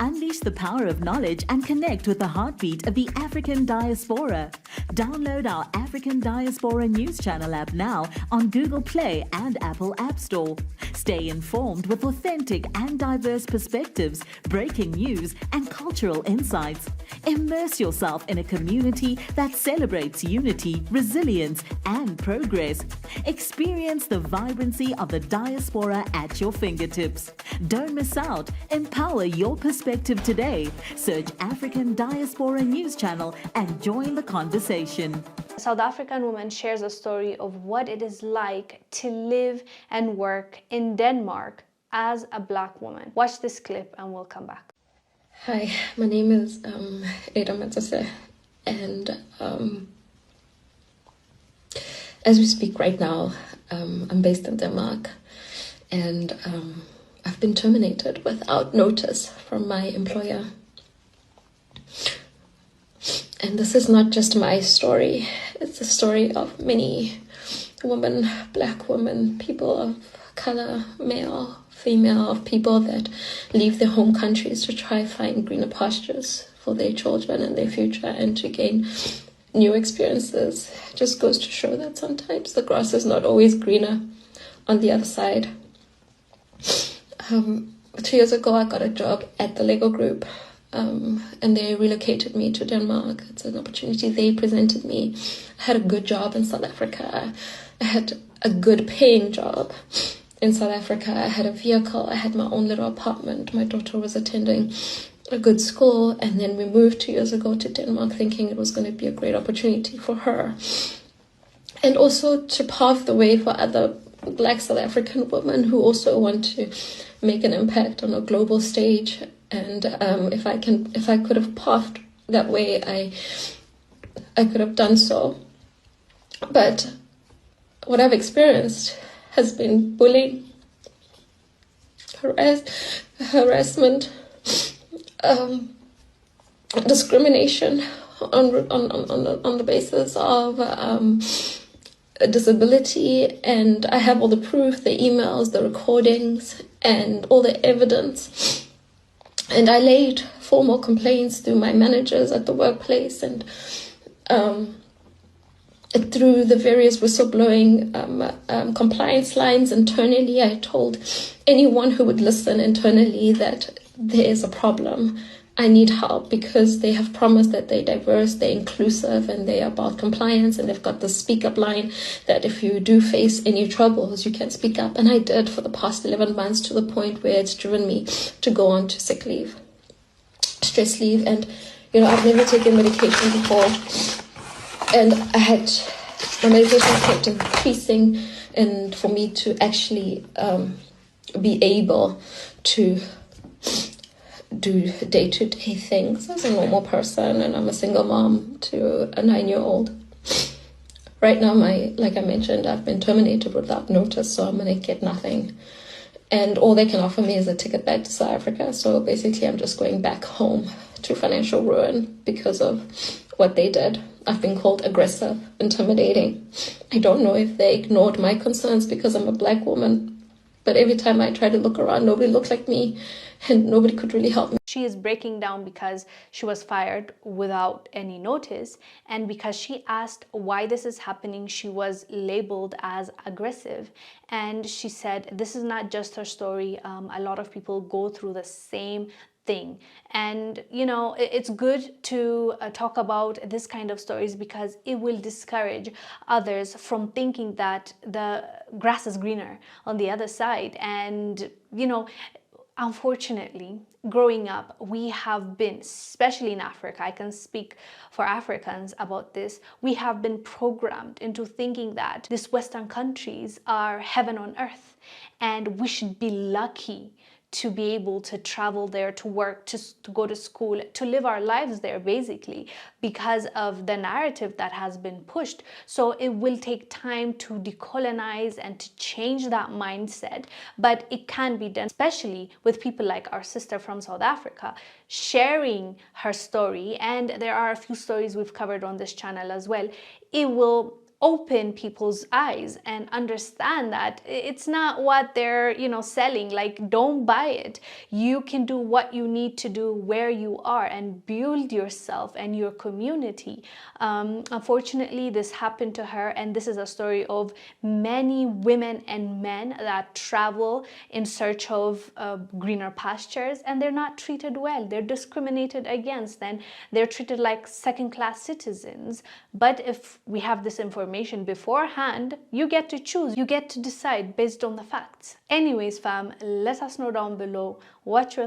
Unleash the power of knowledge and connect with the heartbeat of the African diaspora. Download our African Diaspora News Channel app now on Google Play and Apple App Store. Stay informed with authentic and diverse perspectives, breaking news, and cultural insights. Immerse yourself in a community that celebrates unity, resilience, and progress. Experience the vibrancy of the diaspora at your fingertips. Don't miss out. Empower your perspective today. Search African Diaspora News Channel and join the conversation. A South African woman shares a story of what it is like to live and work in Denmark as a Black woman. Watch this clip and we'll come back. Hi, my name is Ada Matsase, and as we speak right now, I'm based in Denmark, and I've been terminated without notice from my employer. And this is not just my story, it's the story of many women, Black women, people of color, male, female, of people that leave their home countries to try find greener pastures for their children and their future and to gain new experiences. It just goes to show that sometimes the grass is not always greener on the other side. 2 years ago, I got a job at the Lego Group, and they relocated me to Denmark. It's an opportunity they presented me. I had a good job in South Africa. I had a good paying job in South Africa. I had a vehicle. I had my own little apartment. My daughter was attending a good school, and then we moved 2 years ago to Denmark thinking it was going to be a great opportunity for her, and also to pave the way for other Black South African women who also want to make an impact on a global stage. And if I could have paved that way, I could have done so. But what I've experienced has been bullying, harassment, discrimination on the basis of disability, and I have all the proof, the emails, the recordings, and all the evidence. And I laid formal complaints to my managers at the workplace, and through the various whistleblowing compliance lines internally, I told anyone who would listen internally that there is a problem. I need help because they have promised that they're diverse, they're inclusive, and they're about compliance, and they've got the speak up line that if you do face any troubles, you can speak up. And I did for the past 11 months, to the point where it's driven me to go on to sick leave, stress leave. And, I've never taken medication before. And my medication kept increasing, and for me to actually be able to do day-to-day things as a normal person, and I'm a single mom to a 9-year-old. Right now, like I mentioned, I've been terminated without notice, so I'm gonna get nothing. And all they can offer me is a ticket back to South Africa. So basically, I'm just going back home to financial ruin because of what they did. I've been called aggressive, intimidating. I don't know if they ignored my concerns because I'm a Black woman, but every time I try to look around, nobody looks like me, and nobody could really help me. She is breaking down because she was fired without any notice, and because she asked why this is happening, she was labeled as aggressive. And she said this is not just her story. A lot of people go through the same thing. And it's good to talk about this kind of stories because it will discourage others from thinking that the grass is greener on the other side. And unfortunately, growing up, we have been, especially in Africa, I can speak for Africans about this, we have been programmed into thinking that these Western countries are heaven on earth, and we should be lucky to be able to travel there, to work, to go to school, to live our lives there, basically, because of the narrative that has been pushed. So it will take time to decolonize and to change that mindset, but it can be done, especially with people like our sister from South Africa, sharing her story. And there are a few stories we've covered on this channel as well. It will open people's eyes and understand that it's not what they're, selling. Like, don't buy it. You can do what you need to do where you are and build yourself and your community. Unfortunately, this happened to her, and this is a story of many women and men that travel in search of greener pastures, and they're not treated well. They're discriminated against, and they're treated like second-class citizens. But if we have this information beforehand, you get to choose. You get to decide based on the facts. Anyways, fam, let us know down below what your